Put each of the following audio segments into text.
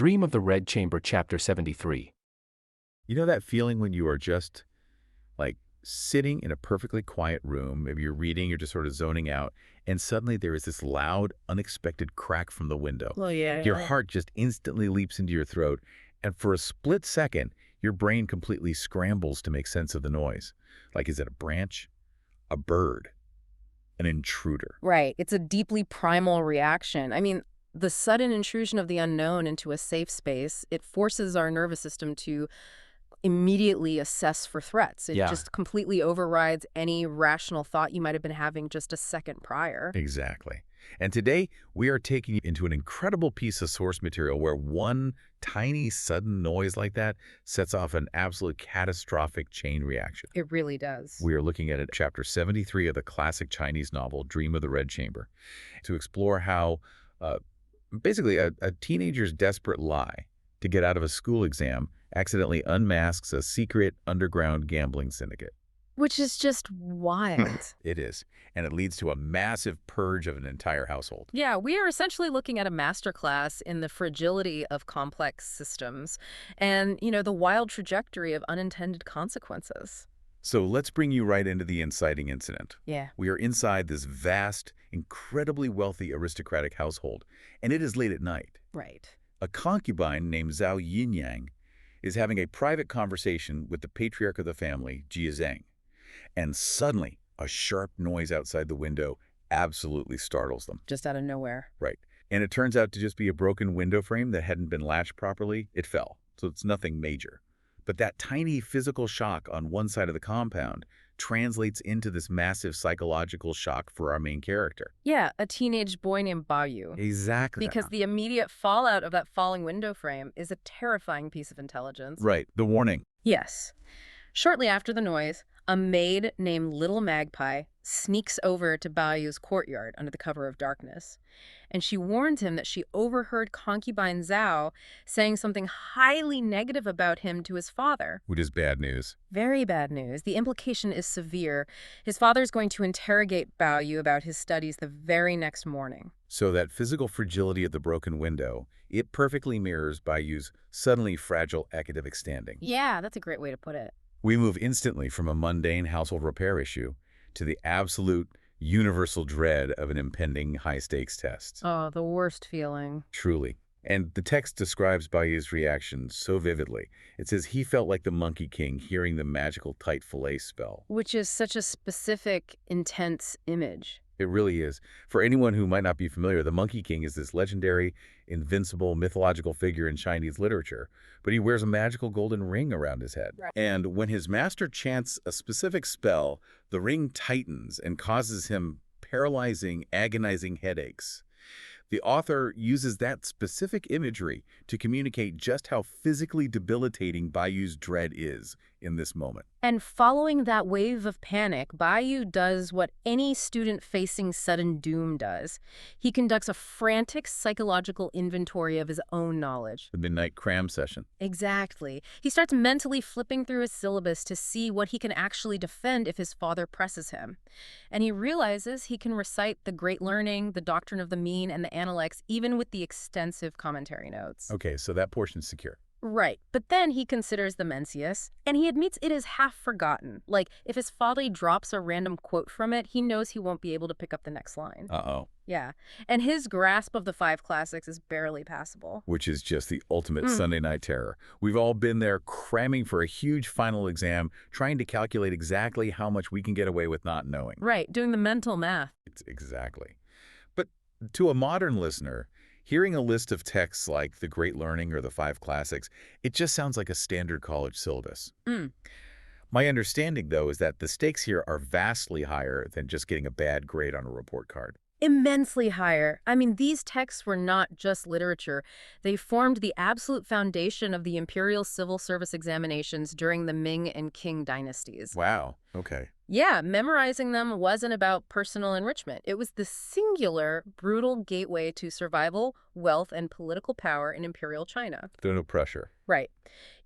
Dream of the Red Chamber, Chapter 73. You know that feeling when you are just like sitting in a perfectly quiet room, maybe you're reading, you're just sort of zoning out, and suddenly there is this loud, unexpected crack from the window. Well, yeah. Your heart just instantly leaps into your throat, and for a split second, your brain completely scrambles to make sense of the noise. Like, is it a branch? A bird? An intruder? Right. It's a deeply primal reaction. I mean, the sudden intrusion of the unknown into a safe space, it forces our nervous system to immediately assess for threats. It Yeah. just completely overrides any rational thought you might have been having just a second prior. Exactly. And today, we are taking you into an incredible piece of source material where one tiny sudden noise like that sets off an absolute catastrophic chain reaction. It really does. We are looking at Chapter 73 of the classic Chinese novel, Dream of the Red Chamber, to explore how basically a teenager's desperate lie to get out of a school exam accidentally unmasks a secret underground gambling syndicate. Which is just wild. It is. And it leads to a massive purge of an entire household. Yeah, we are essentially looking at a masterclass in the fragility of complex systems and, the wild trajectory of unintended consequences. So let's bring you right into the inciting incident. Yeah. We are inside this vast, incredibly wealthy aristocratic household, and it is late at night. Right. A concubine named Zhao Yinyang is having a private conversation with the patriarch of the family, Jia Zheng. And suddenly, a sharp noise outside the window absolutely startles them. Just out of nowhere. Right. And it turns out to just be a broken window frame that hadn't been latched properly. It fell, so it's nothing major. But that tiny physical shock on one side of the compound translates into this massive psychological shock for our main character. Yeah, a teenage boy named Bayu. Exactly. Because the immediate fallout of that falling window frame is a terrifying piece of intelligence. Right. The warning. Yes. Shortly after the noise, a maid named Little Magpie sneaks over to Bayu's courtyard under the cover of darkness. And she warns him that she overheard concubine Zhao saying something highly negative about him to his father. Which is bad news. Very bad news. The implication is severe. His father's going to interrogate Bayu about his studies the very next morning. So that physical fragility of the broken window, it perfectly mirrors Bayu's suddenly fragile academic standing. Yeah, that's a great way to put it. We move instantly from a mundane household repair issue to the absolute universal dread of an impending high-stakes test. Oh, the worst feeling. Truly. And the text describes Bayu's reaction so vividly. It says he felt like the Monkey King hearing the magical tight fillet spell. Which is such a specific, intense image. It really is. For anyone who might not be familiar, the Monkey King is this legendary, invincible, mythological figure in Chinese literature, but he wears a magical golden ring around his head. Right. And when his master chants a specific spell, the ring tightens and causes him paralyzing, agonizing headaches. The author uses that specific imagery to communicate just how physically debilitating Bayu's dread is in this moment. And following that wave of panic, Bayu does what any student facing sudden doom does. He conducts a frantic psychological inventory of his own knowledge. The midnight cram session. Exactly. He starts mentally flipping through his syllabus to see what he can actually defend if his father presses him. And he realizes he can recite the Great Learning, the Doctrine of the Mean, and the Analects, even with the extensive commentary notes. Okay, so that portion's secure. Right, but then he considers the Mencius, and he admits it is half forgotten. Like, if his father drops a random quote from it, he knows he won't be able to pick up the next line. Uh-oh. Yeah, and his grasp of the five classics is barely passable. Which is just the ultimate Sunday night terror. We've all been there cramming for a huge final exam, trying to calculate exactly how much we can get away with not knowing. Right, doing the mental math. Exactly. But to a modern listener, hearing a list of texts like The Great Learning or the Five Classics, it just sounds like a standard college syllabus. My understanding, though, is that the stakes here are vastly higher than just getting a bad grade on a report card. Immensely higher. I mean, these texts were not just literature. They formed the absolute foundation of the imperial civil service examinations during the Ming and Qing dynasties. Wow. Okay. Yeah, memorizing them wasn't about personal enrichment. It was the singular, brutal gateway to survival, wealth, and political power in imperial China. There's no pressure. Right.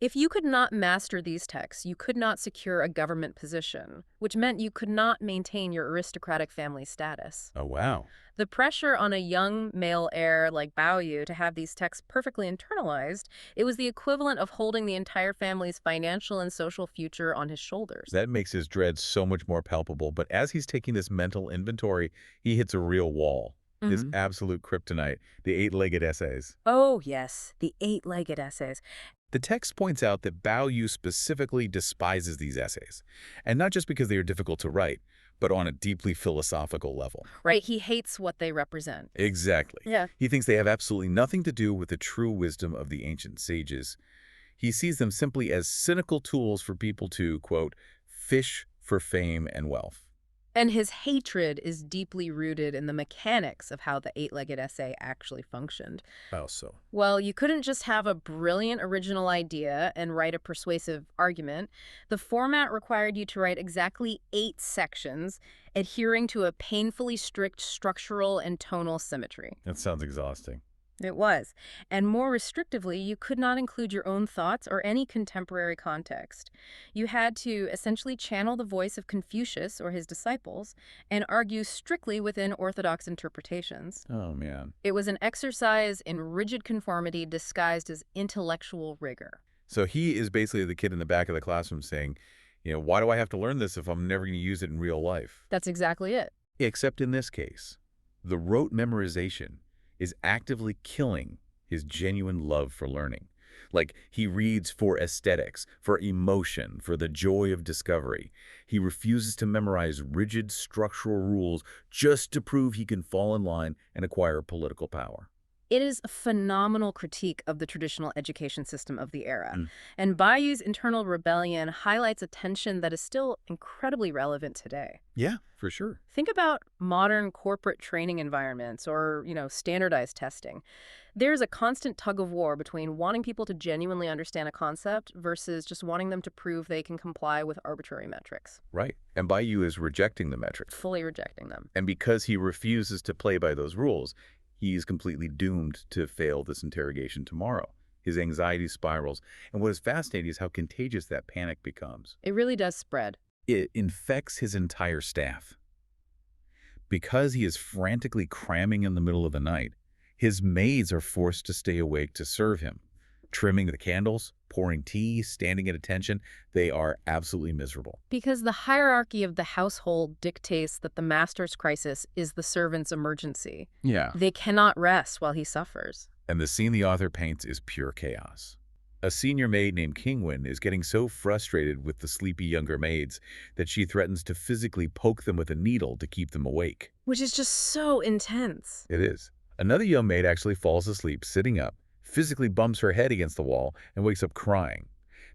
If you could not master these texts, you could not secure a government position, which meant you could not maintain your aristocratic family status. Oh, wow. The pressure on a young male heir like Bao Yu to have these texts perfectly internalized, it was the equivalent of holding the entire family's financial and social future on his shoulders. That makes his dread so much more palpable. But as he's taking this mental inventory, he hits a real wall. This absolute kryptonite, the eight-legged essays. Oh, yes, the eight-legged essays. The text points out that Bao Yu specifically despises these essays, and not just because they are difficult to write, but on a deeply philosophical level. Right, he hates what they represent. Exactly. Yeah. He thinks they have absolutely nothing to do with the true wisdom of the ancient sages. He sees them simply as cynical tools for people to, quote, fish for fame and wealth. And his hatred is deeply rooted in the mechanics of how the eight-legged essay actually functioned. How so? Well, you couldn't just have a brilliant original idea and write a persuasive argument. The format required you to write exactly 8 sections, adhering to a painfully strict structural and tonal symmetry. That sounds exhausting. It was. And more restrictively, you could not include your own thoughts or any contemporary context. You had to essentially channel the voice of Confucius or his disciples and argue strictly within orthodox interpretations. Oh, man. It was an exercise in rigid conformity disguised as intellectual rigor. So he is basically the kid in the back of the classroom saying, why do I have to learn this if I'm never going to use it in real life? That's exactly it. Except in this case, the rote memorization is actively killing his genuine love for learning. Like, he reads for aesthetics, for emotion, for the joy of discovery. He refuses to memorize rigid structural rules just to prove he can fall in line and acquire political power. It is a phenomenal critique of the traditional education system of the era. And Bao Yu's internal rebellion highlights a tension that is still incredibly relevant today. Yeah, for sure. Think about modern corporate training environments or, standardized testing. There's a constant tug of war between wanting people to genuinely understand a concept versus just wanting them to prove they can comply with arbitrary metrics. Right. And Bao Yu is rejecting the metrics. Fully rejecting them. And because he refuses to play by those rules, he's completely doomed to fail this interrogation tomorrow. His anxiety spirals. And what is fascinating is how contagious that panic becomes. It really does spread. It infects his entire staff. Because he is frantically cramming in the middle of the night, his maids are forced to stay awake to serve him. Trimming the candles, pouring tea, standing at attention, they are absolutely miserable. Because the hierarchy of the household dictates that the master's crisis is the servant's emergency. Yeah. They cannot rest while he suffers. And the scene the author paints is pure chaos. A senior maid named Qingwen is getting so frustrated with the sleepy younger maids that she threatens to physically poke them with a needle to keep them awake. Which is just so intense. It is. Another young maid actually falls asleep sitting up, physically bumps her head against the wall, and wakes up crying.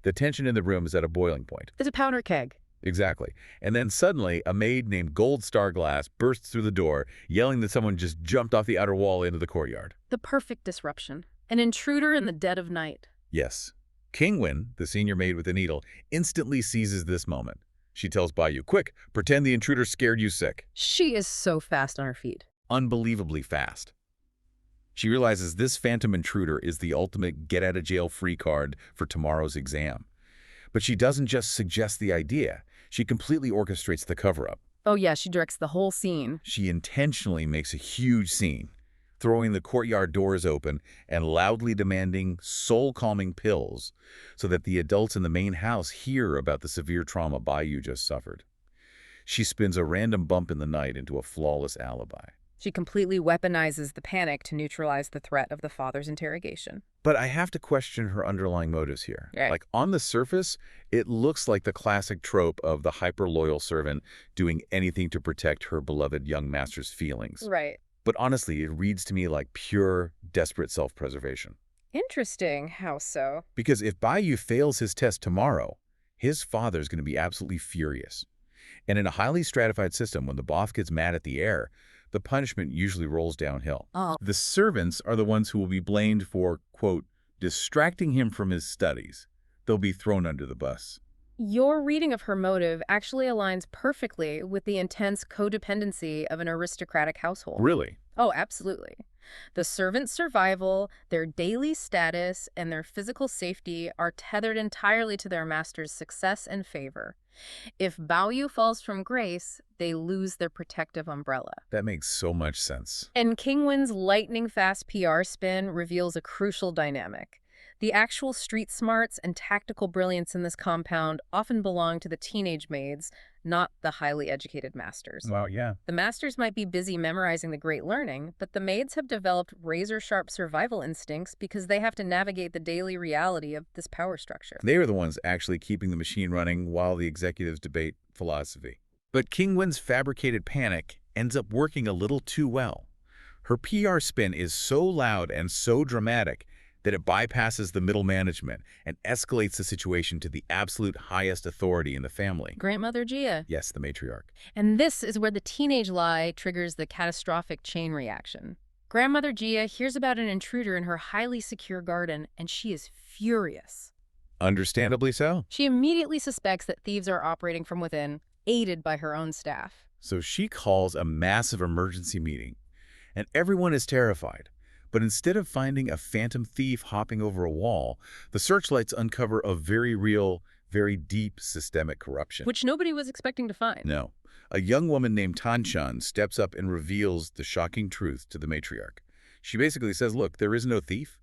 The tension in the room is at a boiling point. It's a powder keg. Exactly. And then suddenly, a maid named Gold Star Glass bursts through the door, yelling that someone just jumped off the outer wall into the courtyard. The perfect disruption. An intruder in the dead of night. Yes. Qingwen, the senior maid with the needle, instantly seizes this moment. She tells Bao Yu, quick, pretend the intruder scared you sick. She is so fast on her feet. Unbelievably fast. She realizes this phantom intruder is the ultimate get-out-of-jail-free card for tomorrow's exam. But she doesn't just suggest the idea. She completely orchestrates the cover-up. Oh yeah, she directs the whole scene. She intentionally makes a huge scene, throwing the courtyard doors open and loudly demanding soul-calming pills so that the adults in the main house hear about the severe trauma Bao Yu just suffered. She spins a random bump in the night into a flawless alibi. She completely weaponizes the panic to neutralize the threat of the father's interrogation. But I have to question her underlying motives here. Right. Like, on the surface, it looks like the classic trope of the hyper-loyal servant doing anything to protect her beloved young master's feelings. Right. But honestly, it reads to me like pure, desperate self-preservation. Interesting. How so? Because if Bao Yu fails his test tomorrow, his father's going to be absolutely furious. And in a highly stratified system, when the boss gets mad at the heir, the punishment usually rolls downhill. Oh. The servants are the ones who will be blamed for, quote, distracting him from his studies. They'll be thrown under the bus. Your reading of her motive actually aligns perfectly with the intense codependency of an aristocratic household. Really? Oh, absolutely. The servants' survival, their daily status, and their physical safety are tethered entirely to their master's success and favor. If Baoyu falls from grace, they lose their protective umbrella. That makes so much sense. And Kingwin's lightning-fast PR spin reveals a crucial dynamic. The actual street smarts and tactical brilliance in this compound often belong to the teenage maids, not the highly educated masters. Wow, yeah. The masters might be busy memorizing the great learning, but the maids have developed razor-sharp survival instincts because they have to navigate the daily reality of this power structure. They are the ones actually keeping the machine running while the executives debate philosophy. But King Wen's fabricated panic ends up working a little too well. Her PR spin is so loud and so dramatic that it bypasses the middle management and escalates the situation to the absolute highest authority in the family. Grandmother Gia. Yes, the matriarch. And this is where the teenage lie triggers the catastrophic chain reaction. Grandmother Gia hears about an intruder in her highly secure garden, and she is furious. Understandably so. She immediately suspects that thieves are operating from within, aided by her own staff. So she calls a massive emergency meeting, and everyone is terrified. But instead of finding a phantom thief hopping over a wall, the searchlights uncover a very real, very deep systemic corruption. Which nobody was expecting to find. No. A young woman named Tanshan steps up and reveals the shocking truth to the matriarch. She basically says, look, there is no thief,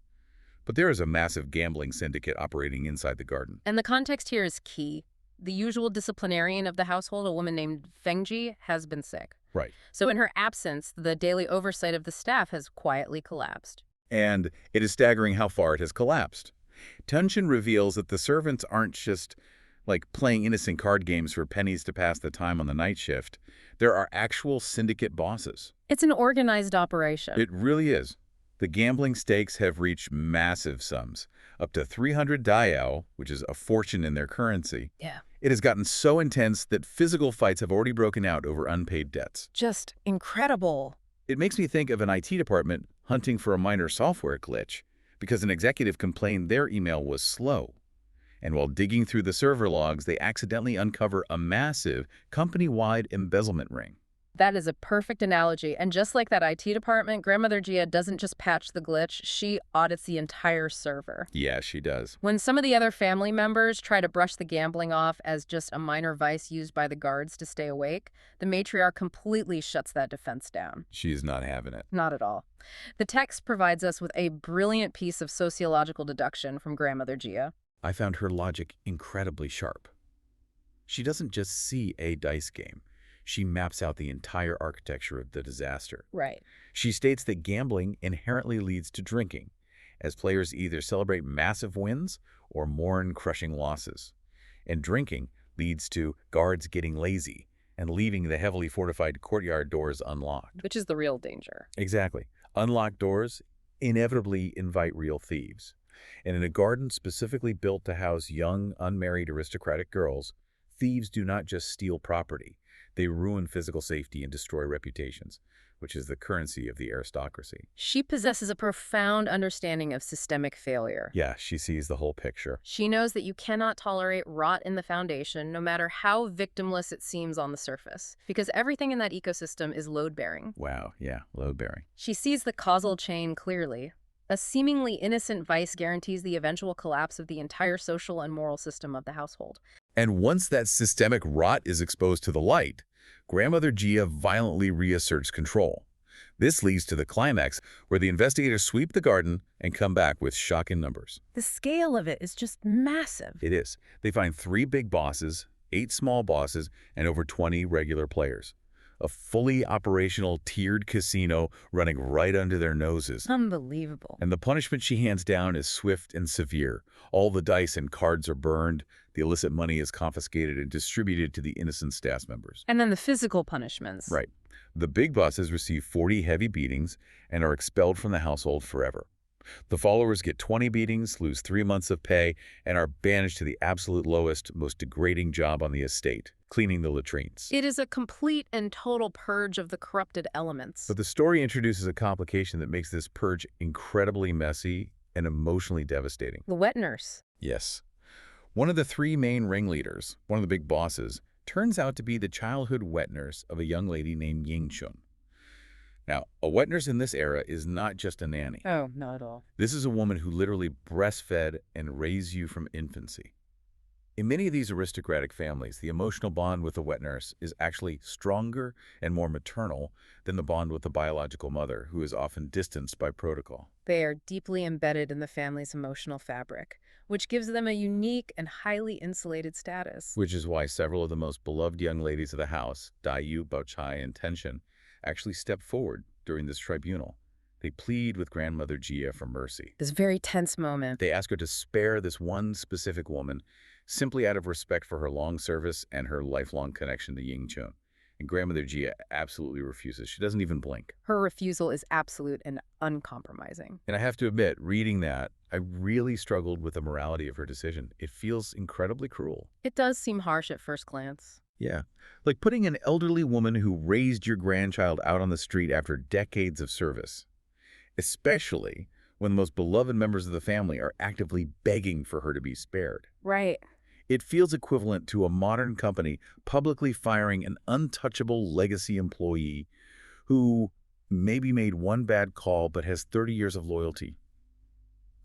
but there is a massive gambling syndicate operating inside the garden. And the context here is key. The usual disciplinarian of the household, a woman named Fengji, has been sick. Right. So in her absence, the daily oversight of the staff has quietly collapsed. And it is staggering how far it has collapsed. Tanshan reveals that the servants aren't just like playing innocent card games for pennies to pass the time on the night shift. There are actual syndicate bosses. It's an organized operation. It really is. The gambling stakes have reached massive sums, up to 300 Dayao, which is a fortune in their currency. Yeah. It has gotten so intense that physical fights have already broken out over unpaid debts. Just incredible. It makes me think of an IT department hunting for a minor software glitch because an executive complained their email was slow. And while digging through the server logs, they accidentally uncover a massive company-wide embezzlement ring. That is a perfect analogy. And just like that IT department, Grandmother Gia doesn't just patch the glitch, she audits the entire server. Yeah, she does. When some of the other family members try to brush the gambling off as just a minor vice used by the guards to stay awake, the matriarch completely shuts that defense down. She's not having it. Not at all. The text provides us with a brilliant piece of sociological deduction from Grandmother Gia. I found her logic incredibly sharp. She doesn't just see a dice game. She maps out the entire architecture of the disaster. Right. She states that gambling inherently leads to drinking, as players either celebrate massive wins or mourn crushing losses. And drinking leads to guards getting lazy and leaving the heavily fortified courtyard doors unlocked. Which is the real danger. Exactly. Unlocked doors inevitably invite real thieves. And in a garden specifically built to house young, unmarried aristocratic girls, thieves do not just steal property. They ruin physical safety and destroy reputations, which is the currency of the aristocracy. She possesses a profound understanding of systemic failure. Yeah, she sees the whole picture. She knows that you cannot tolerate rot in the foundation, no matter how victimless it seems on the surface, because everything in that ecosystem is load-bearing. Wow, yeah, load-bearing. She sees the causal chain clearly. A seemingly innocent vice guarantees the eventual collapse of the entire social and moral system of the household. And once that systemic rot is exposed to the light, Grandmother Gia violently reasserts control. This leads to the climax, where the investigators sweep the garden and come back with shocking numbers. The scale of it is just massive. It is. They find 3 big bosses, 8 small bosses, and over 20 regular players. A fully operational tiered casino running right under their noses. Unbelievable. And the punishment she hands down is swift and severe. All the dice and cards are burned, the illicit money is confiscated and distributed to the innocent staff members. And then the physical punishments. Right. The big bosses receive 40 heavy beatings and are expelled from the household forever. The followers get 20 beatings, lose 3 months of pay, and are banished to the absolute lowest, most degrading job on the estate, cleaning the latrines. It is a complete and total purge of the corrupted elements. But the story introduces a complication that makes this purge incredibly messy and emotionally devastating. The wet nurse. Yes. One of the three main ringleaders, one of the big bosses, turns out to be the childhood wet nurse of a young lady named Ying Chun. Now, a wet nurse in this era is not just a nanny. Oh, not at all. This is a woman who literally breastfed and raised you from infancy. In many of these aristocratic families, the emotional bond with the wet nurse is actually stronger and more maternal than the bond with the biological mother, who is often distanced by protocol. They are deeply embedded in the family's emotional fabric, which gives them a unique and highly insulated status. Which is why several of the most beloved young ladies of the house, Dai Yu, Bao Chai, and Tenshin, actually step forward during this tribunal. They plead with grandmother Jia for mercy. This very tense moment. They ask her to spare this one specific woman simply out of respect for her long service and her lifelong connection to Ying Chun. And grandmother Jia absolutely refuses. She doesn't even blink. Her refusal is absolute and uncompromising. And I have to admit, reading that, I really struggled with the morality of her decision. It feels incredibly cruel. It does seem harsh at first glance. Yeah, like putting an elderly woman who raised your grandchild out on the street after decades of service, especially when the most beloved members of the family are actively begging for her to be spared. Right. It feels equivalent to a modern company publicly firing an untouchable legacy employee who maybe made one bad call but has 30 years of loyalty.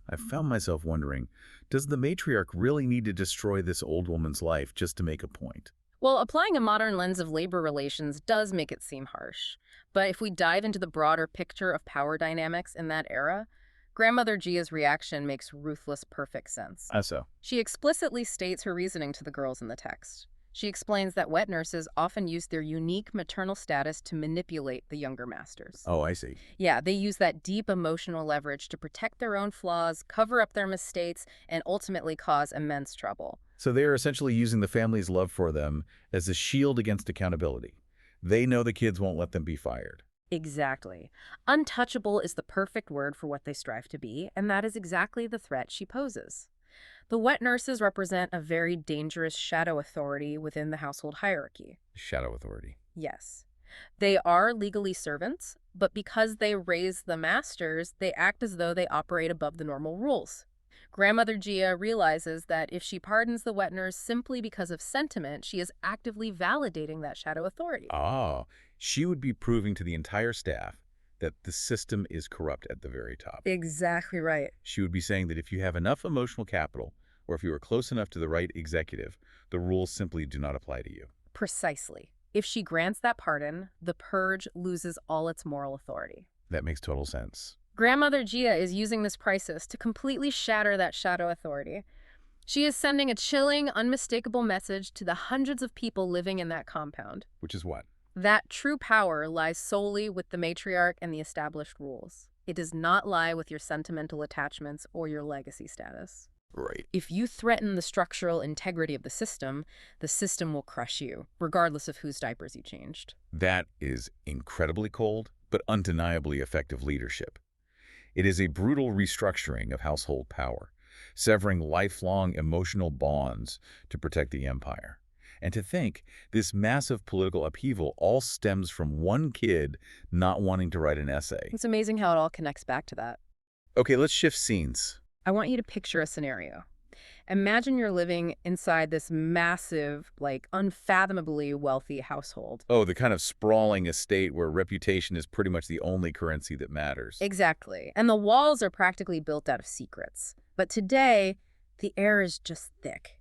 I found myself wondering, does the matriarch really need to destroy this old woman's life just to make a point? Well, applying a modern lens of labor relations does make it seem harsh. But if we dive into the broader picture of power dynamics in that era, Grandmother Jia's reaction makes ruthless perfect sense. So? She explicitly states her reasoning to the girls in the text. She explains that wet nurses often use their unique maternal status to manipulate the younger masters. Oh, I see. Yeah, they use that deep emotional leverage to protect their own flaws, cover up their mistakes, and ultimately cause immense trouble. So they are essentially using the family's love for them as a shield against accountability. They know the kids won't let them be fired. Exactly. Untouchable is the perfect word for what they strive to be, and that is exactly the threat she poses. The wet nurses represent a very dangerous shadow authority within the household hierarchy. Shadow authority. Yes. They are legally servants, but because they raise the masters, they act as though they operate above the normal rules. Grandmother Jia realizes that if she pardons the wet nurse simply because of sentiment, she is actively validating that shadow authority. Ah, she would be proving to the entire staff that the system is corrupt at the very top. Exactly right. She would be saying that if you have enough emotional capital, or if you are close enough to the right executive, the rules simply do not apply to you. Precisely. If she grants that pardon, the purge loses all its moral authority. That makes total sense. Grandmother Jia is using this crisis to completely shatter that shadow authority. She is sending a chilling, unmistakable message to the hundreds of people living in that compound. Which is what? That true power lies solely with the matriarch and the established rules. It does not lie with your sentimental attachments or your legacy status. Right. If you threaten the structural integrity of the system will crush you, regardless of whose diapers you changed. That is incredibly cold, but undeniably effective leadership. It is a brutal restructuring of household power, severing lifelong emotional bonds to protect the empire. And to think, this massive political upheaval all stems from one kid not wanting to write an essay. It's amazing how it all connects back to that. Okay, let's shift scenes. I want you to picture a scenario. Imagine you're living inside this massive, unfathomably wealthy household. Oh, the kind of sprawling estate where reputation is pretty much the only currency that matters. Exactly. And the walls are practically built out of secrets. But today, the air is just thick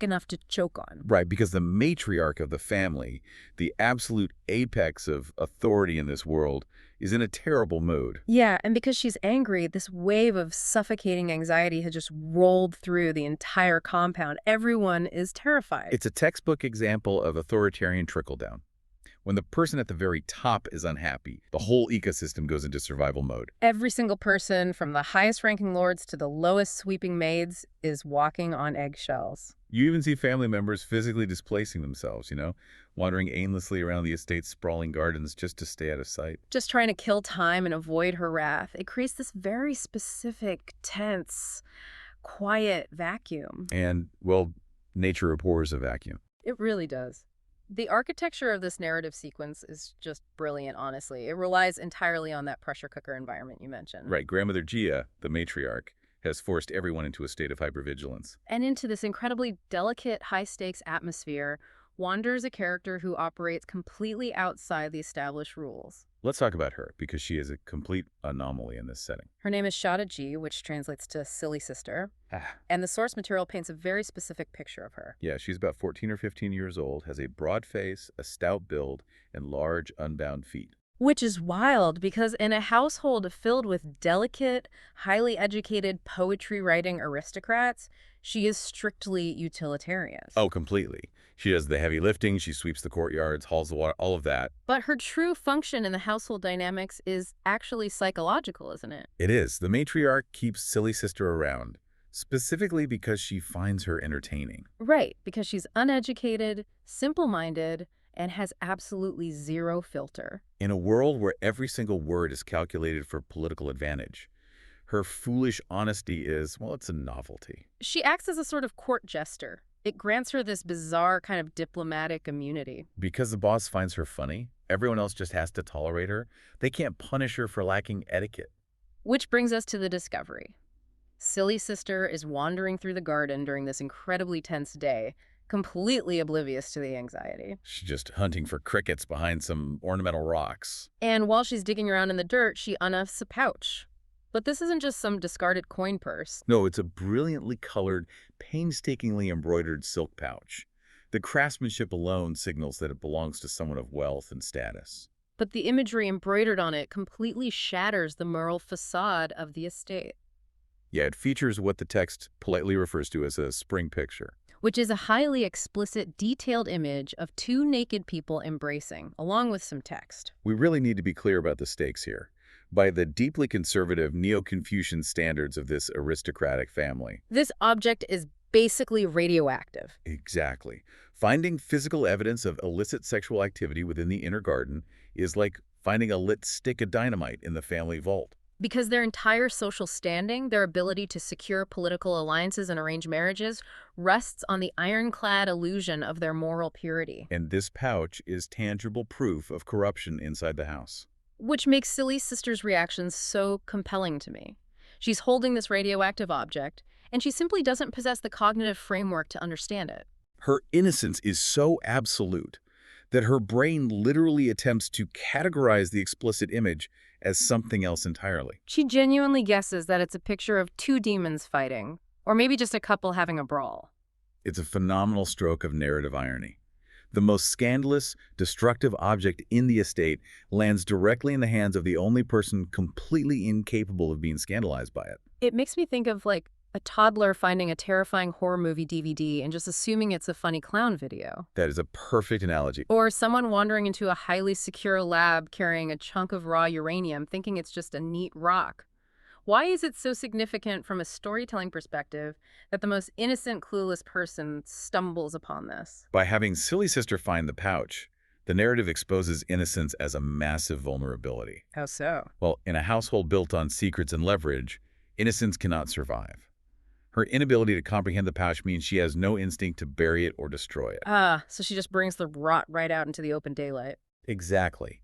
enough to choke on. Right, because the matriarch of the family, the absolute apex of authority in this world, is in a terrible mood. Yeah, and because she's angry, this wave of suffocating anxiety has just rolled through the entire compound. Everyone is terrified. It's a textbook example of authoritarian trickle-down. When the person at the very top is unhappy, the whole ecosystem goes into survival mode. Every single person, from the highest-ranking lords to the lowest sweeping maids, is walking on eggshells. You even see family members physically displacing themselves, wandering aimlessly around the estate's sprawling gardens just to stay out of sight. Just trying to kill time and avoid her wrath. It creates this very specific, tense, quiet vacuum. And, well, nature abhors a vacuum. It really does. The architecture of this narrative sequence is just brilliant, honestly. It relies entirely on that pressure cooker environment you mentioned. Right, grandmother Jia, the matriarch, has forced everyone into a state of hypervigilance. And into this incredibly delicate, high-stakes atmosphere wanders a character who operates completely outside the established rules. Let's talk about her, because she is a complete anomaly in this setting. Her name is Shada G, which translates to Silly Sister, Ah. and the source material paints a very specific picture of her. Yeah, she's about 14 or 15 years old, has a broad face, a stout build, and large, unbound feet. Which is wild, because in a household filled with delicate, highly educated poetry-writing aristocrats, she is strictly utilitarian. Oh, completely. She does the heavy lifting, she sweeps the courtyards, hauls the water, all of that. But her true function in the household dynamics is actually psychological, isn't it? It is. The matriarch keeps Silly Sister around, specifically because she finds her entertaining. Right, because she's uneducated, simple-minded, and has absolutely zero filter. In a world where every single word is calculated for political advantage, her foolish honesty is, well, it's a novelty. She acts as a sort of court jester. It grants her this bizarre kind of diplomatic immunity. Because the boss finds her funny, everyone else just has to tolerate her. They can't punish her for lacking etiquette. Which brings us to the discovery. Silly Sister is wandering through the garden during this incredibly tense day, completely oblivious to the anxiety. She's just hunting for crickets behind some ornamental rocks. And while she's digging around in the dirt, she unearths a pouch. But this isn't just some discarded coin purse. No, it's a brilliantly colored, painstakingly embroidered silk pouch. The craftsmanship alone signals that it belongs to someone of wealth and status. But the imagery embroidered on it completely shatters the moral facade of the estate, Yeah, it features what the text politely refers to as a spring picture. which is a highly explicit, detailed image of two naked people embracing, along with some text. We really need to be clear about the stakes here. By the deeply conservative Neo-Confucian standards of this aristocratic family. This object is basically radioactive. Exactly. Finding physical evidence of illicit sexual activity within the inner garden is like finding a lit stick of dynamite in the family vault. Because their entire social standing, their ability to secure political alliances and arrange marriages, rests on the ironclad illusion of their moral purity. And this pouch is tangible proof of corruption inside the house. Which makes Silly Sister's reactions so compelling to me. She's holding this radioactive object, and she simply doesn't possess the cognitive framework to understand it. Her innocence is so absolute that her brain literally attempts to categorize the explicit image as something else entirely. She genuinely guesses that it's a picture of two demons fighting, or maybe just a couple having a brawl. It's a phenomenal stroke of narrative irony. The most scandalous, destructive object in the estate lands directly in the hands of the only person completely incapable of being scandalized by it. It makes me think of, like, a toddler finding a terrifying horror movie DVD and just assuming it's a funny clown video. That is a perfect analogy. Or someone wandering into a highly secure lab carrying a chunk of raw uranium thinking it's just a neat rock. Why is it so significant from a storytelling perspective that the most innocent, clueless person stumbles upon this? By having Silly Sister find the pouch, the narrative exposes innocence as a massive vulnerability. How so? Well, in a household built on secrets and leverage, innocence cannot survive. Her inability to comprehend the pouch means she has no instinct to bury it or destroy it. So she just brings the rot right out into the open daylight. Exactly.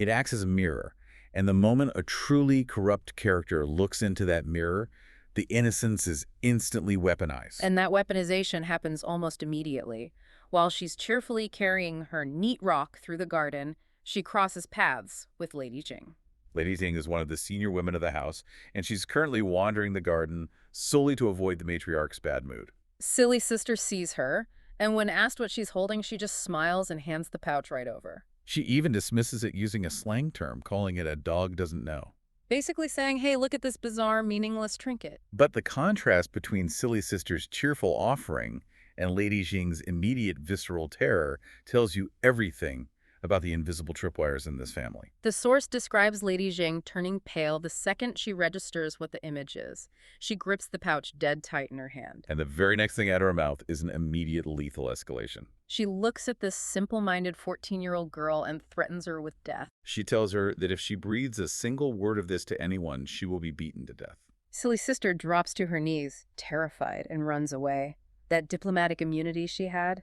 It acts as a mirror, and the moment a truly corrupt character looks into that mirror, the innocence is instantly weaponized. And that weaponization happens almost immediately. While she's cheerfully carrying her neat rock through the garden, she crosses paths with Lady Jing. Lady Jing is one of the senior women of the house, and she's currently wandering the garden solely to avoid the matriarch's bad mood. Silly Sister sees her, and when asked what she's holding, she just smiles and hands the pouch right over. She even dismisses it using a slang term, calling it a dog doesn't know. Basically saying, hey, look at this bizarre, meaningless trinket. But the contrast between Silly Sister's cheerful offering and Lady Jing's immediate visceral terror tells you everything about the invisible tripwires in this family. The source describes Lady Jing turning pale the second she registers what the image is. She grips the pouch dead tight in her hand. And the very next thing out of her mouth is an immediate lethal escalation. She looks at this simple-minded 14-year-old girl and threatens her with death. She tells her that if she breathes a single word of this to anyone, she will be beaten to death. Silly Sister drops to her knees, terrified, and runs away. That diplomatic immunity she had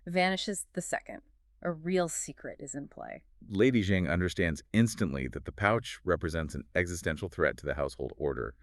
vanishes the second a real secret is in play. Lady Jing understands instantly that the pouch represents an existential threat to the household order,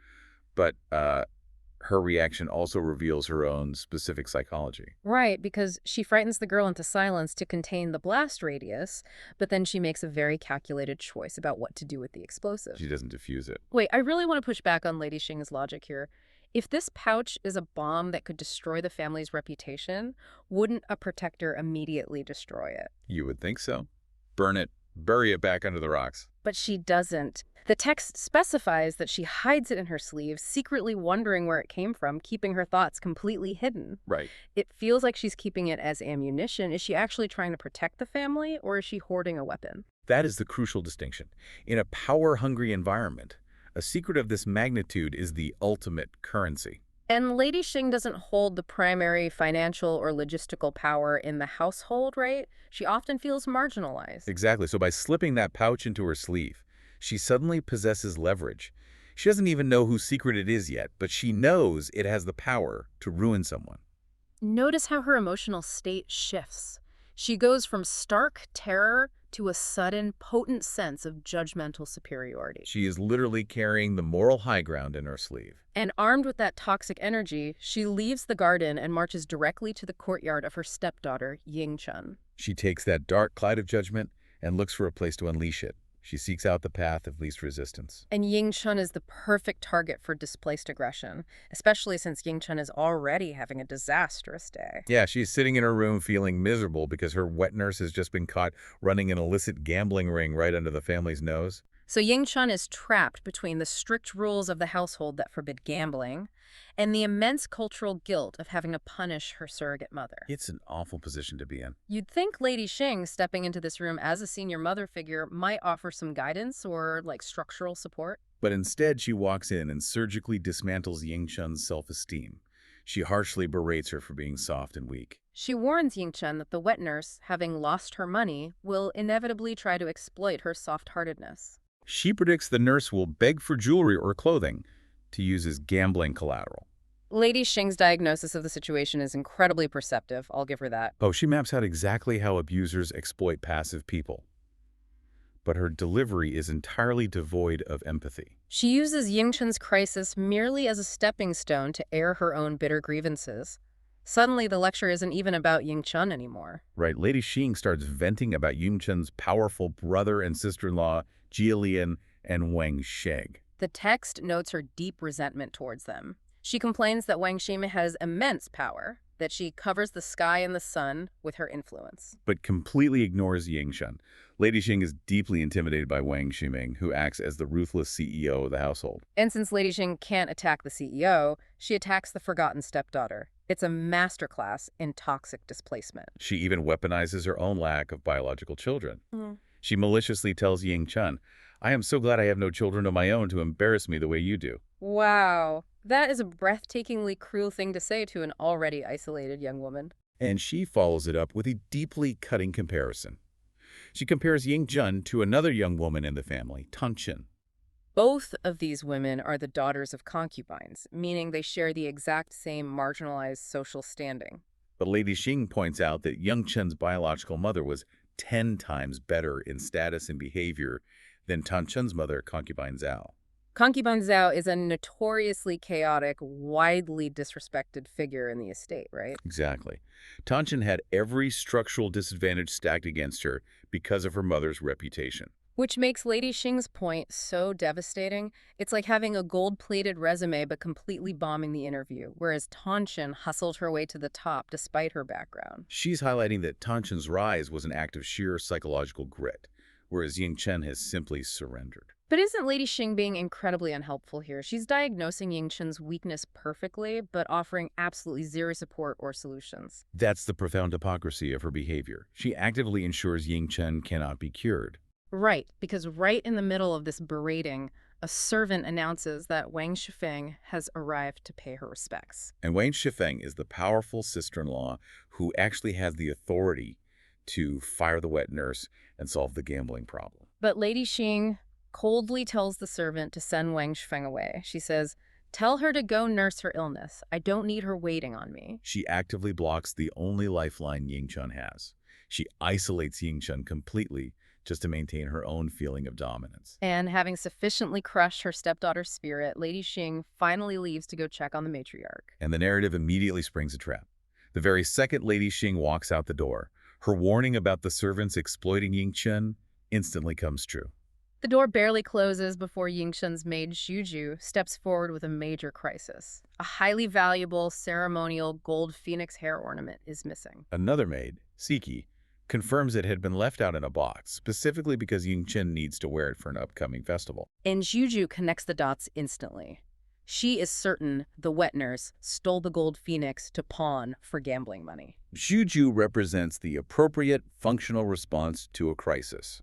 But her reaction also reveals her own specific psychology. Right, because she frightens the girl into silence to contain the blast radius, but then she makes a very calculated choice about what to do with the explosive. She doesn't diffuse it. Wait, I really want to push back on Lady Xing's logic here. If this pouch is a bomb that could destroy the family's reputation, wouldn't a protector immediately destroy it? You would think so. Burn it, bury it back under the rocks. But she doesn't. The text specifies that she hides it in her sleeve, secretly wondering where it came from, keeping her thoughts completely hidden. Right. It feels like she's keeping it as ammunition. Is she actually trying to protect the family, or is she hoarding a weapon? That is the crucial distinction. In a power-hungry environment, a secret of this magnitude is the ultimate currency. And Lady Xing doesn't hold the primary financial or logistical power in the household, right? She often feels marginalized. Exactly. So by slipping that pouch into her sleeve, she suddenly possesses leverage. She doesn't even know whose secret it is yet, but she knows it has the power to ruin someone. Notice how her emotional state shifts. She goes from stark terror to a sudden, potent sense of judgmental superiority. She is literally carrying the moral high ground in her sleeve. And armed with that toxic energy, she leaves the garden and marches directly to the courtyard of her stepdaughter, Ying Chun. She takes that dark cloud of judgment and looks for a place to unleash it. She seeks out the path of least resistance. And Ying Chun is the perfect target for displaced aggression, especially since Ying Chun is already having a disastrous day. Yeah, she's sitting in her room feeling miserable because her wet nurse has just been caught running an illicit gambling ring right under the family's nose. So Ying Chun is trapped between the strict rules of the household that forbid gambling and the immense cultural guilt of having to punish her surrogate mother. It's an awful position to be in. You'd think Lady Xing stepping into this room as a senior mother figure might offer some guidance or, like, structural support. But instead, she walks in and surgically dismantles Ying Chun's self-esteem. She harshly berates her for being soft and weak. She warns Ying Chun that the wet nurse, having lost her money, will inevitably try to exploit her soft-heartedness. She predicts the nurse will beg for jewelry or clothing to use as gambling collateral. Lady Xing's diagnosis of the situation is incredibly perceptive, I'll give her that. Oh, she maps out exactly how abusers exploit passive people. But her delivery is entirely devoid of empathy. She uses Ying Chun's crisis merely as a stepping stone to air her own bitter grievances. Suddenly, the lecture isn't even about Ying Chun anymore. Right, Lady Xing starts venting about Ying Chun's powerful brother and sister-in-law, Jia Lian and Wang Sheng. The text notes her deep resentment towards them. She complains that Wang Ximing has immense power, that she covers the sky and the sun with her influence. But completely ignores Ying Chun. Lady Xing is deeply intimidated by Wang Ximing, who acts as the ruthless CEO of the household. And since Lady Xing can't attack the CEO, she attacks the forgotten stepdaughter. It's a masterclass in toxic displacement. She even weaponizes her own lack of biological children. She maliciously tells Ying Chun, "I am so glad I have no children of my own to embarrass me the way you do." Wow, that is a breathtakingly cruel thing to say to an already isolated young woman. And she follows it up with a deeply cutting comparison. She compares Ying Chun to another young woman in the family, Tan Chen. Both of these women are the daughters of concubines, meaning they share the exact same marginalized social standing. But Lady Xing points out that Ying Chun's biological mother was 10 times better in status and behavior than Tan Chen's mother, concubine Zhao. Concubine Zhao is a notoriously chaotic, widely disrespected figure in the estate, right? Exactly. Tan Chen had every structural disadvantage stacked against her because of her mother's reputation. Which makes Lady Xing's point so devastating. It's like having a gold-plated resume but completely bombing the interview, whereas Tan Chen hustled her way to the top despite her background. She's highlighting that Tan Chen's rise was an act of sheer psychological grit, whereas Ying Chen has simply surrendered. But isn't Lady Xing being incredibly unhelpful here? She's diagnosing Ying Chen's weakness perfectly, but offering absolutely zero support or solutions. That's the profound hypocrisy of her behavior. She actively ensures Ying Chen cannot be cured. Right, because right in the middle of this berating, a servant announces that Wang Shifeng has arrived to pay her respects. And Wang Shifeng is the powerful sister-in-law who actually has the authority to fire the wet nurse and solve the gambling problem. But Lady Xing coldly tells the servant to send Wang Shifeng away. She says, "Tell her to go nurse her illness. I don't need her waiting on me." She actively blocks the only lifeline Ying Chun has. She isolates Ying Chun completely just to maintain her own feeling of dominance. And having sufficiently crushed her stepdaughter's spirit, Lady Xing finally leaves to go check on the matriarch. And the narrative immediately springs a trap. The very second Lady Xing walks out the door, her warning about the servants exploiting Yingchen instantly comes true. The door barely closes before Yingchen's maid Zhuju steps forward with a major crisis. A highly valuable ceremonial gold phoenix hair ornament is missing. Another maid, Siki, confirms it had been left out in a box, specifically because Yingchen needs to wear it for an upcoming festival. And Zhuju connects the dots instantly. She is certain the Wetners stole the gold phoenix to pawn for gambling money. Zhuju represents the appropriate functional response to a crisis.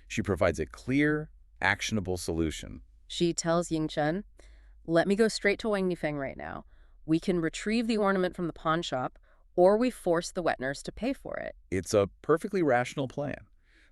She provides a clear, actionable solution. She tells Yingchen, "Let me go straight to Wang Nifeng right now. We can retrieve the ornament from the pawn shop, or we force the Wetners to pay for it." It's a perfectly rational plan.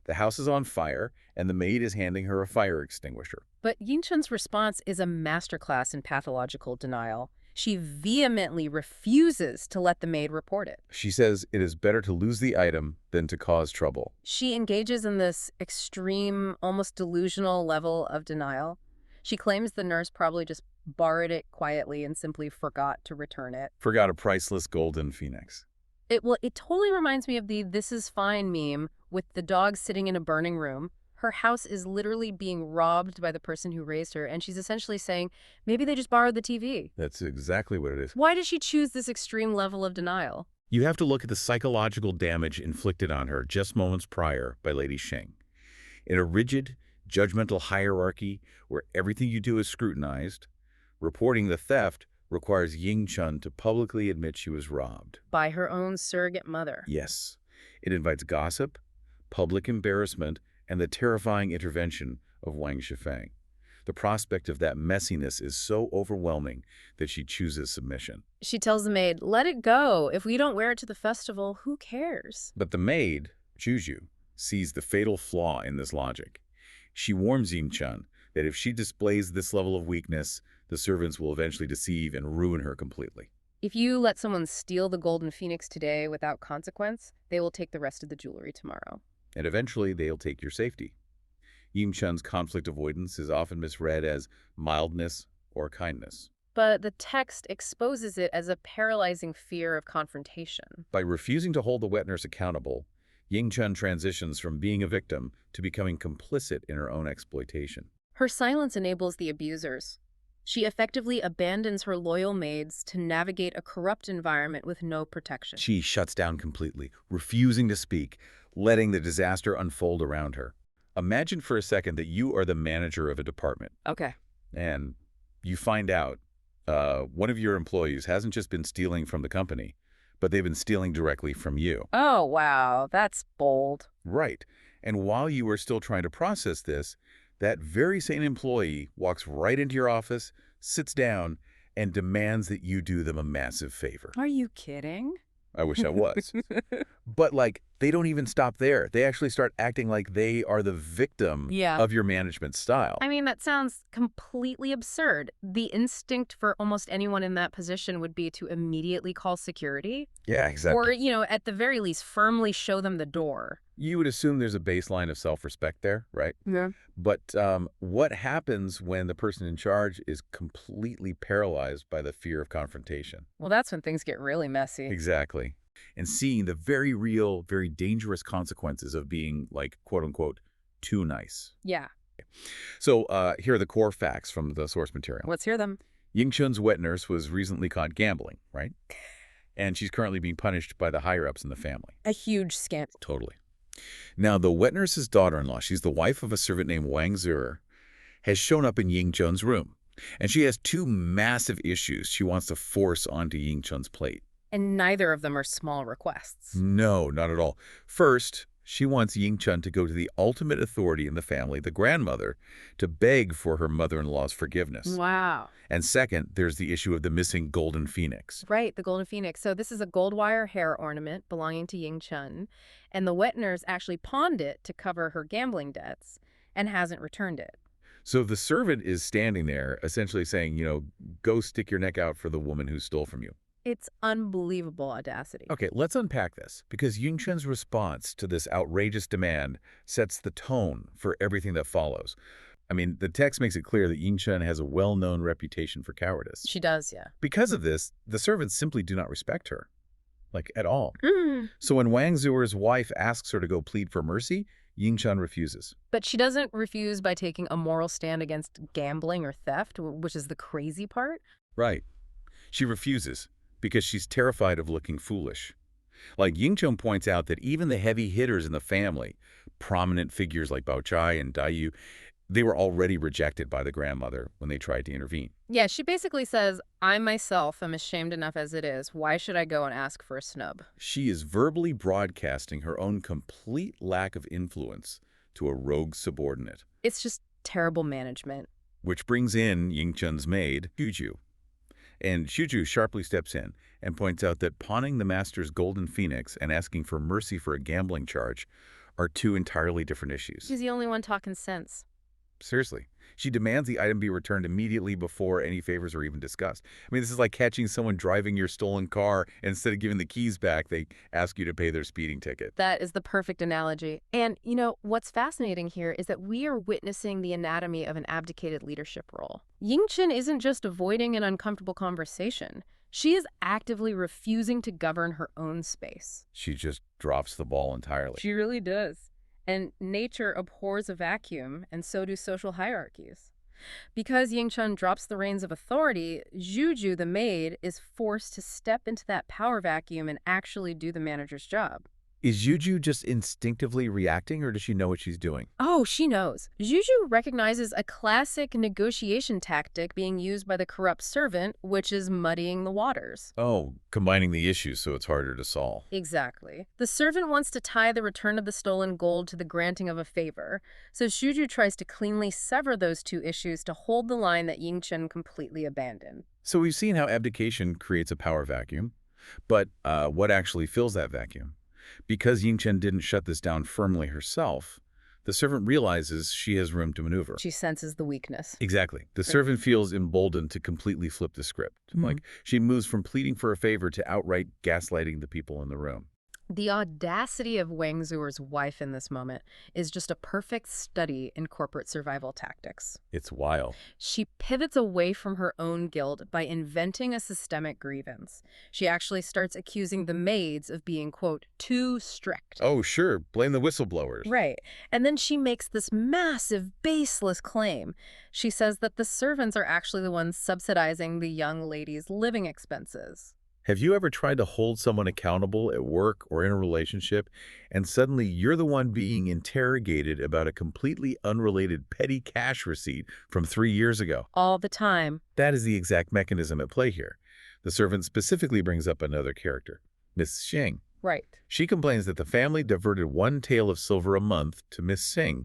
The house is on fire, and the maid is handing her a fire extinguisher. But Yingchen's response is a masterclass in pathological denial. She vehemently refuses to let the maid report it. She says it is better to lose the item than to cause trouble. She engages in this extreme, almost delusional level of denial. She claims the nurse probably just borrowed it quietly and simply forgot to return it. Forgot a priceless golden phoenix. It totally reminds me of the "this is fine" meme with the dog sitting in a burning room. Her house is literally being robbed by the person who raised her, and she's essentially saying, maybe they just borrowed the TV. That's exactly what it is. Why does she choose this extreme level of denial? You have to look at the psychological damage inflicted on her just moments prior by Lady Xing. In a rigid, judgmental hierarchy where everything you do is scrutinized, reporting the theft requires Yingchen to publicly admit she was robbed. By her own surrogate mother. Yes, it invites gossip, public embarrassment, and the terrifying intervention of Wang Shifeng. The prospect of that messiness is so overwhelming that she chooses submission. She tells the maid, "Let it go. If we don't wear it to the festival, who cares?" But the maid, Zhuju, sees the fatal flaw in this logic. She warns Yingchen that if she displays this level of weakness, the servants will eventually deceive and ruin her completely. If you let someone steal the golden phoenix today without consequence, they will take the rest of the jewelry tomorrow. And eventually they'll take your safety. Yingchen's conflict avoidance is often misread as mildness or kindness. But the text exposes it as a paralyzing fear of confrontation. By refusing to hold the Wetners accountable, Yingchen transitions from being a victim to becoming complicit in her own exploitation. Her silence enables the abusers. She effectively abandons her loyal maids to navigate a corrupt environment with no protection. She shuts down completely, refusing to speak, letting the disaster unfold around her. Imagine for a second that you are the manager of a department, Okay. and you find out one of your employees hasn't just been stealing from the company, but they've been stealing directly from you. Oh, wow. That's bold. Right. And while you are still trying to process this, that very same employee walks right into your office, sits down, and demands that you do them a massive favor. Are you kidding? I wish I was. But, they don't even stop there. They actually start acting like they are the victim Yeah. of your management style. I mean, that sounds completely absurd. The instinct for almost anyone in that position would be to immediately call security. Yeah, exactly. Or, at the very least, firmly show them the door. You would assume there's a baseline of self-respect there, right? Yeah. But what happens when the person in charge is completely paralyzed by the fear of confrontation? Well, that's when things get really messy. Exactly. And seeing the very real, very dangerous consequences of being, quote-unquote, too nice. Yeah. So here are the core facts from the source material. Let's hear them. Yingchen's wet nurse was recently caught gambling, right? And she's currently being punished by the higher-ups in the family. A huge scandal. Totally. Now, the wet nurse's daughter-in-law, she's the wife of a servant named Wang Zhi, has shown up in Yingchen's room. And she has two massive issues she wants to force onto Yingchen's plate. And neither of them are small requests. No, not at all. First, she wants Yingchen to go to the ultimate authority in the family, the grandmother, to beg for her mother-in-law's forgiveness. Wow. And second, there's the issue of the missing golden phoenix. Right, the golden phoenix. So this is a gold wire hair ornament belonging to Yingchen, and the wet nurse actually pawned it to cover her gambling debts and hasn't returned it. So the servant is standing there essentially saying, go stick your neck out for the woman who stole from you. It's unbelievable audacity. Okay, let's unpack this, because Yingchen's response to this outrageous demand sets the tone for everything that follows. I mean, the text makes it clear that Yingchen has a well-known reputation for cowardice. She does, yeah. Because of this, the servants simply do not respect her, like, at all. Mm. So when Wang Zuer's wife asks her to go plead for mercy, Yingchen refuses. But she doesn't refuse by taking a moral stand against gambling or theft, which is the crazy part. Right. She refuses because she's terrified of looking foolish. Like, Yingchen points out that even the heavy hitters in the family, prominent figures like Bao Chai and Dai Yu, they were already rejected by the grandmother when they tried to intervene. Yeah, she basically says, I myself am ashamed enough as it is. Why should I go and ask for a snub? She is verbally broadcasting her own complete lack of influence to a rogue subordinate. It's just terrible management. Which brings in Yingchen's maid, Xuju. And Xuju sharply steps in and points out that pawning the master's golden phoenix and asking for mercy for a gambling charge are two entirely different issues. She's the only one talking sense. Seriously. She demands the item be returned immediately before any favors are even discussed. I mean, this is like catching someone driving your stolen car, and instead of giving the keys back, they ask you to pay their speeding ticket. That is the perfect analogy. And, you know, what's fascinating here is that we are witnessing the anatomy of an abdicated leadership role. Yingchen isn't just avoiding an uncomfortable conversation. She is actively refusing to govern her own space. She just drops the ball entirely. She really does. And nature abhors a vacuum, and so do social hierarchies. Because Yingchen drops the reins of authority, Xuju, the maid, is forced to step into that power vacuum and actually do the manager's job. Is Xuju just instinctively reacting, or does she know what she's doing? Oh, she knows. Xuju recognizes a classic negotiation tactic being used by the corrupt servant, which is muddying the waters. Oh, combining the issues so it's harder to solve. Exactly. The servant wants to tie the return of the stolen gold to the granting of a favor, so Xuju tries to cleanly sever those two issues to hold the line that Yingchen completely abandoned. So we've seen how abdication creates a power vacuum, but what actually fills that vacuum? Because Yingchen didn't shut this down firmly herself, the servant realizes she has room to maneuver. She senses the weakness. Exactly. The servant feels emboldened to completely flip the script. Like, she moves from pleading for a favor to outright gaslighting the people in the room. The audacity of Wang Zuer's wife in this moment is just a perfect study in corporate survival tactics. It's wild. She pivots away from her own guilt by inventing a systemic grievance. She actually starts accusing the maids of being, quote, too strict. Oh, sure. Blame the whistleblowers. Right. And then she makes this massive, baseless claim. She says that the servants are actually the ones subsidizing the young lady's living expenses. Have you ever tried to hold someone accountable at work or in a relationship, and suddenly you're the one being interrogated about a completely unrelated petty cash receipt from 3 years ago? All the time. That is the exact mechanism at play here. The servant specifically brings up another character, Miss Xing. Right. She complains that the family diverted 1 tael of silver a month to Miss Xing,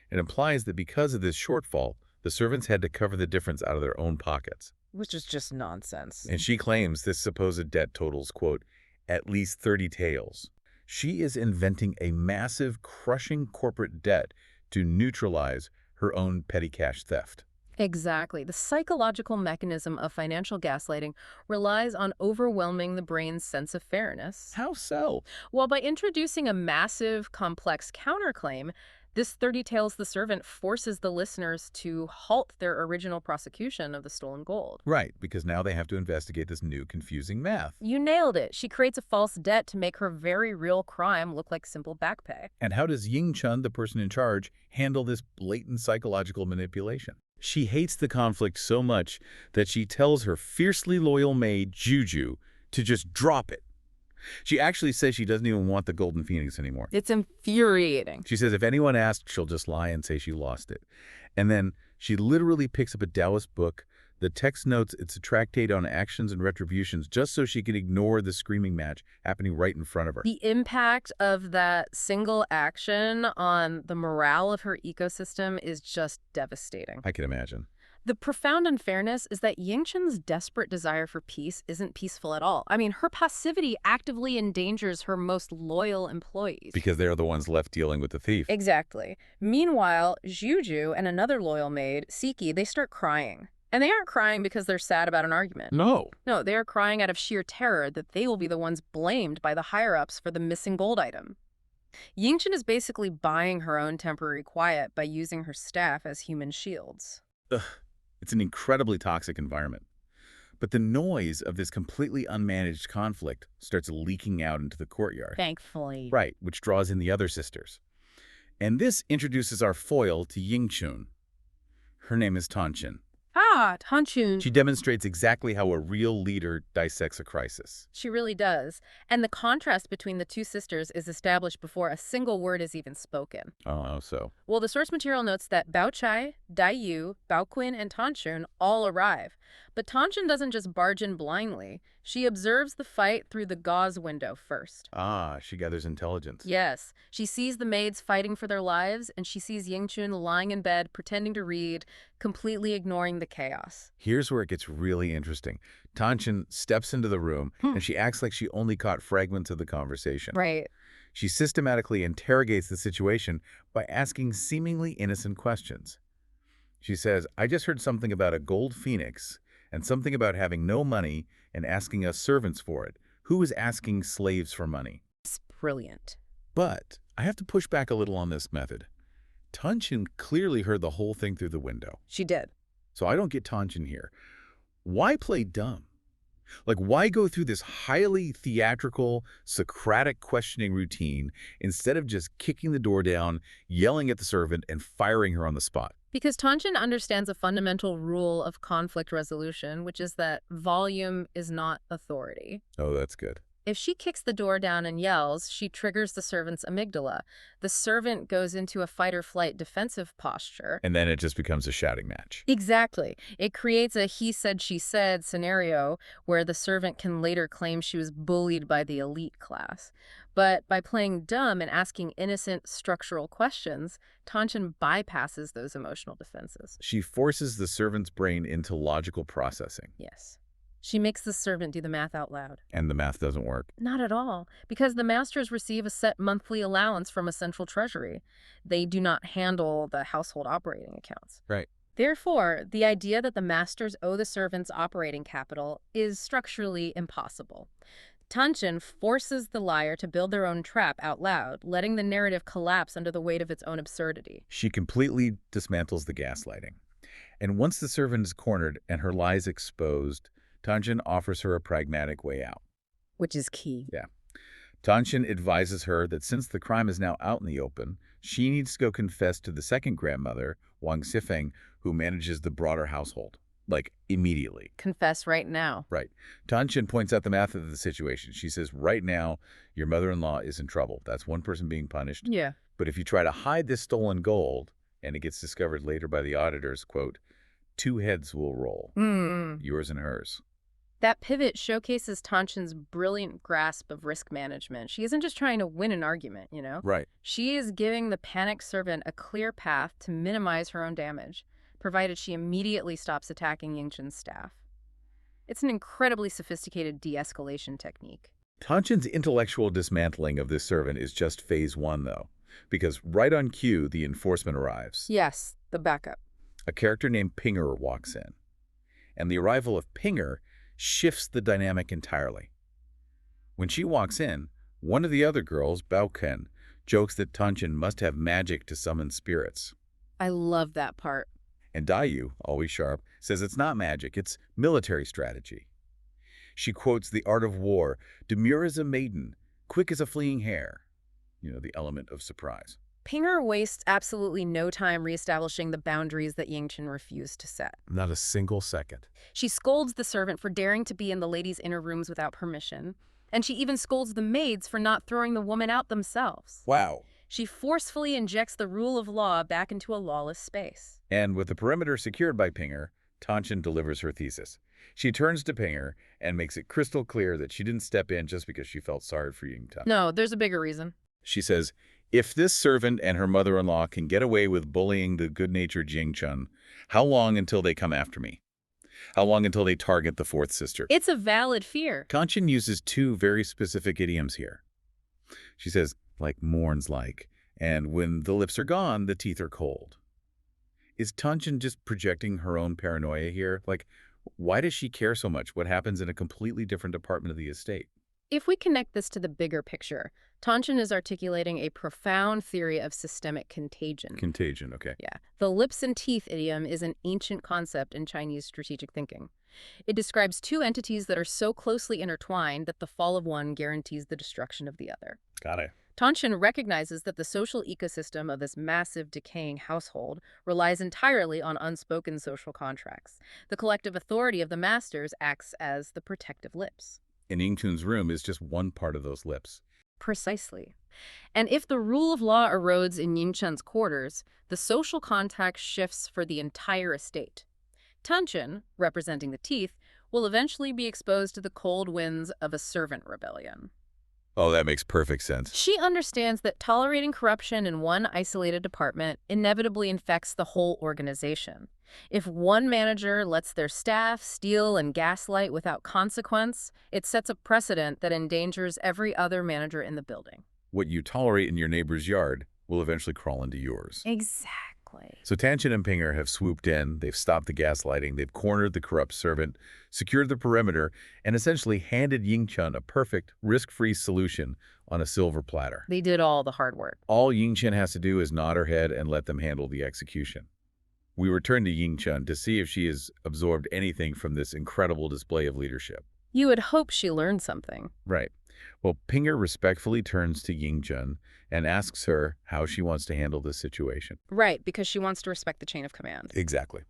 and implies that because of this shortfall, the servants had to cover the difference out of their own pockets. Which is just nonsense. And she claims this supposed debt totals, quote, at least 30 taels. She is inventing a massive, crushing corporate debt to neutralize her own petty cash theft. Exactly. The psychological mechanism of financial gaslighting relies on overwhelming the brain's sense of fairness. How so? Well, by introducing a massive, complex counterclaim, this 30 Taels the Servant forces the listeners to halt their original prosecution of the stolen gold. Right, because now they have to investigate this new confusing math. You nailed it. She creates a false debt to make her very real crime look like simple back pay. And how does Yingchen, the person in charge, handle this blatant psychological manipulation? She hates the conflict so much that she tells her fiercely loyal maid, Xuju, to just drop it. She actually says she doesn't even want the Golden Phoenix anymore. It's infuriating. She says if anyone asks, she'll just lie and say she lost it. And then she literally picks up a Taoist book. The text notes it's a tractate on actions and retributions just so she can ignore the screaming match happening right in front of her. The impact of that single action on the morale of her ecosystem is just devastating. I can imagine. The profound unfairness is that Yingchen's desperate desire for peace isn't peaceful at all. I mean, her passivity actively endangers her most loyal employees. Because they're the ones left dealing with the thief. Exactly. Meanwhile, Xuju and another loyal maid, Siki, they start crying. And they aren't crying because they're sad about an argument. No. No, they are crying out of sheer terror that they will be the ones blamed by the higher-ups for the missing gold item. Yingchen is basically buying her own temporary quiet by using her staff as human shields. Ugh, it's an incredibly toxic environment. But the noise of this completely unmanaged conflict starts leaking out into the courtyard. Thankfully. Right, which draws in the other sisters. And this introduces our foil to Yingchun. Her name is Tanchen. Ah, Tanchun. She demonstrates exactly how a real leader dissects a crisis. She really does. And the contrast between the two sisters is established before a single word is even spoken. Oh, so. Well, the source material notes that Bao Chai, Dai Yu, Bao Qin, and Tanchun all arrive. But Tanchun doesn't just barge in blindly. She observes the fight through the gauze window first. Ah, she gathers intelligence. Yes, she sees the maids fighting for their lives, and she sees Yingchun lying in bed, pretending to read, completely ignoring the chaos. Here's where it gets really interesting. Tanchen steps into the room, and she acts like she only caught fragments of the conversation. Right. She systematically interrogates the situation by asking seemingly innocent questions. She says, I just heard something about a gold phoenix and something about having no money and asking us servants for it. Who is asking slaves for money? It's brilliant. But I have to push back a little on this method. Tanchen clearly heard the whole thing through the window. She did. So I don't get Tanchen here. Why play dumb? Like, why go through this highly theatrical, Socratic questioning routine instead of just kicking the door down, yelling at the servant, and firing her on the spot? Because Tanchen understands a fundamental rule of conflict resolution, which is that volume is not authority. Oh, that's good. If she kicks the door down and yells, she triggers the servant's amygdala. The servant goes into a fight-or-flight defensive posture. And then it just becomes a shouting match. Exactly. It creates a he said, she said scenario where the servant can later claim she was bullied by the elite class. But by playing dumb and asking innocent structural questions, Tanchen bypasses those emotional defenses. She forces the servant's brain into logical processing. Yes. She makes the servant do the math out loud. And the math doesn't work. Not at all, because the masters receive a set monthly allowance from a central treasury. They do not handle the household operating accounts. Right. Therefore, the idea that the masters owe the servants operating capital is structurally impossible. Tanchen forces the liar to build their own trap out loud, letting the narrative collapse under the weight of its own absurdity. She completely dismantles the gaslighting. And once the servant is cornered and her lies exposed, Tanchen offers her a pragmatic way out. Which is key. Yeah. Tanchen advises her that since the crime is now out in the open, she needs to go confess to the second grandmother, Wang Sifeng, who manages the broader household. Like, immediately. Confess right now. Right. Tanchen points out the math of the situation. She says, right now, your mother-in-law is in trouble. That's one person being punished. Yeah. But if you try to hide this stolen gold, and it gets discovered later by the auditors, quote, 2 heads will roll. Yours and hers. That pivot showcases Tanchen's brilliant grasp of risk management. She isn't just trying to win an argument, you know? Right. She is giving the panicked servant a clear path to minimize her own damage, provided she immediately stops attacking Yingchen's staff. It's an incredibly sophisticated de-escalation technique. Tanchen's intellectual dismantling of this servant is just phase 1, though, because right on cue, the enforcement arrives. Yes, the backup. A character named Pinger walks in, and the arrival of Pinger shifts the dynamic entirely. When she walks in, one of the other girls, Bao Qin, jokes that Tanchen must have magic to summon spirits. I love that part. And Dai Yu, always sharp, says it's not magic, it's military strategy. She quotes the art of war, demure as a maiden, quick as a fleeing hare. You know, the element of surprise. Pinger wastes absolutely no time reestablishing the boundaries that Yingchen refused to set. Not a single second. She scolds the servant for daring to be in the ladies' inner rooms without permission, and she even scolds the maids for not throwing the woman out themselves. Wow. She forcefully injects the rule of law back into a lawless space. And with the perimeter secured by Pinger, Tanchen delivers her thesis. She turns to Pinger and makes it crystal clear that she didn't step in just because she felt sorry for Yingchen. No, there's a bigger reason. She says, if this servant and her mother-in-law can get away with bullying the good-natured Yingchen, how long until they come after me? How long until they target the fourth sister? It's a valid fear. Tanchen uses 2 very specific idioms here. She says, like mourns like, and when the lips are gone, the teeth are cold. Is Tanjin just projecting her own paranoia here? Like, why does she care so much what happens in a completely different department of the estate? If we connect this to the bigger picture, Tanshin is articulating a profound theory of systemic contagion. Contagion, okay. Yeah. The lips and teeth idiom is an ancient concept in Chinese strategic thinking. It describes two entities that are so closely intertwined that the fall of one guarantees the destruction of the other. Got it. Tanshin recognizes that the social ecosystem of this massive, decaying household relies entirely on unspoken social contracts. The collective authority of the masters acts as the protective lips. And Yingchun's room is just one part of those lips. Precisely. And if the rule of law erodes in Yingchen's quarters, the social contract shifts for the entire estate. Tanshin, representing the teeth, will eventually be exposed to the cold winds of a servant rebellion. Oh, that makes perfect sense. She understands that tolerating corruption in one isolated department inevitably infects the whole organization. If one manager lets their staff steal and gaslight without consequence, it sets a precedent that endangers every other manager in the building. What you tolerate in your neighbor's yard will eventually crawl into yours. Exactly. So Tanshin and Pinger have swooped in, they've stopped the gaslighting, they've cornered the corrupt servant, secured the perimeter, and essentially handed Yingchen a perfect, risk-free solution on a silver platter. They did all the hard work. All Yingchen has to do is nod her head and let them handle the execution. We return to Yingchen to see if she has absorbed anything from this incredible display of leadership. You would hope she learned something. Right. Well, Pinger respectfully turns to Yingchen and asks her how she wants to handle this situation. Right, because she wants to respect the chain of command. Exactly.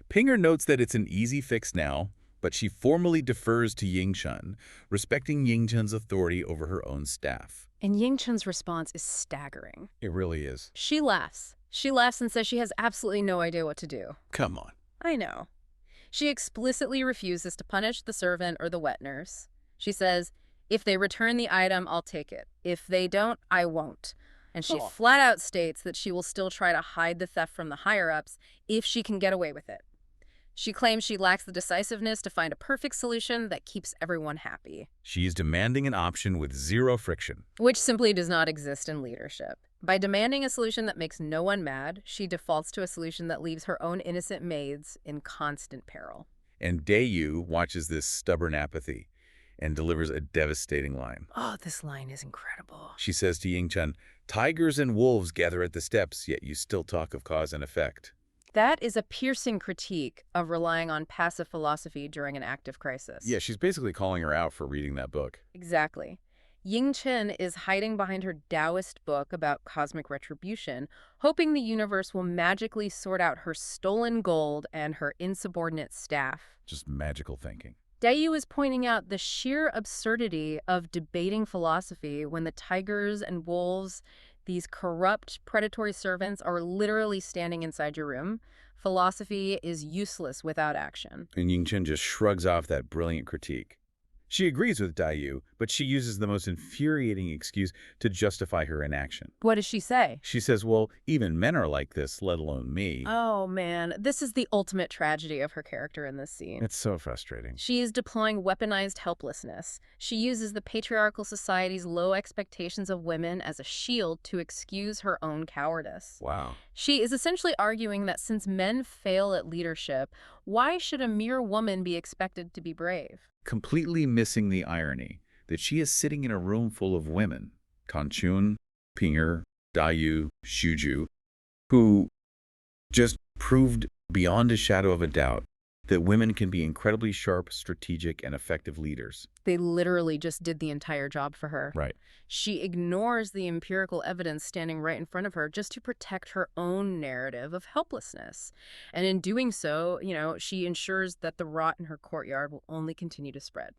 Pinger notes that it's an easy fix now, but she formally defers to Yingchen, respecting Yingchen's authority over her own staff. And Yingchen's response is staggering. It really is. She laughs. She laughs and says she has absolutely no idea what to do. Come on. I know. She explicitly refuses to punish the servant or the wet nurse. She says, if they return the item, I'll take it. If they don't, I won't. And she flat out states that she will still try to hide the theft from the higher-ups if she can get away with it. She claims she lacks the decisiveness to find a perfect solution that keeps everyone happy. She's demanding an option with zero friction. Which simply does not exist in leadership. By demanding a solution that makes no one mad, she defaults to a solution that leaves her own innocent maids in constant peril. And Dayu watches this stubborn apathy and delivers a devastating line. Oh, this line is incredible. She says to Yingchen, "Tigers and wolves gather at the steps, yet you still talk of cause and effect." That is a piercing critique of relying on passive philosophy during an active crisis. Yeah, she's basically calling her out for reading that book. Exactly. Yingchen is hiding behind her Taoist book about cosmic retribution, hoping the universe will magically sort out her stolen gold and her insubordinate staff. Just magical thinking. Dayu is pointing out the sheer absurdity of debating philosophy when the tigers and wolves, these corrupt, predatory servants, are literally standing inside your room. Philosophy is useless without action. And Yingchen just shrugs off that brilliant critique. She agrees with Dayu, but she uses the most infuriating excuse to justify her inaction. What does she say? She says, well, even men are like this, let alone me. Oh, man. This is the ultimate tragedy of her character in this scene. It's so frustrating. She is deploying weaponized helplessness. She uses the patriarchal society's low expectations of women as a shield to excuse her own cowardice. Wow. She is essentially arguing that since men fail at leadership, why should a mere woman be expected to be brave? Completely missing the irony that she is sitting in a room full of women, Tanchun, Pinger, Dayu, Shuju, who just proved beyond a shadow of a doubt that women can be incredibly sharp, strategic, and effective leaders. They literally just did the entire job for her. Right. She ignores the empirical evidence standing right in front of her just to protect her own narrative of helplessness. And in doing so, she ensures that the rot in her courtyard will only continue to spread.